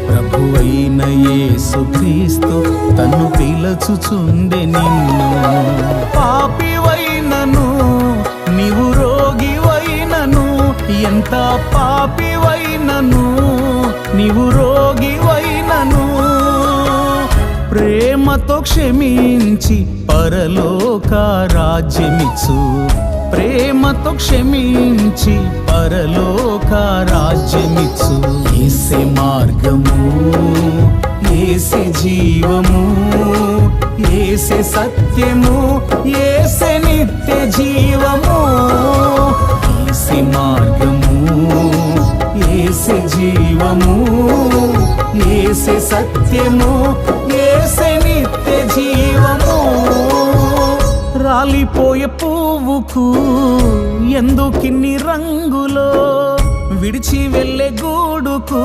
ప్రభువైన యేసుక్రీస్తు తన్ను పిలచుచుండె నిన్ను. పాపివైనను నీవు రోగివైనను, ఎంత పాపివైనను నీవు రోగివైనను, ప్రేమతో క్షమించి పరలోక రాజ్యమిచ్చు, ప్రేమతో క్షమించి పరలోక రాజ్యమిచ్చు. యేసే మార్గము, యేసే జీవము, యేసే సత్యము, యేసే నిత్య జీవము. యేసే మార్గము, యేసే జీవము, యేసే సత్యము, యేసే నిత్య జీవము. రాలిపోయే పువ్వుకు ఎందుకిన్ని రంగులో, విడిచి వెళ్ళే గూడుకు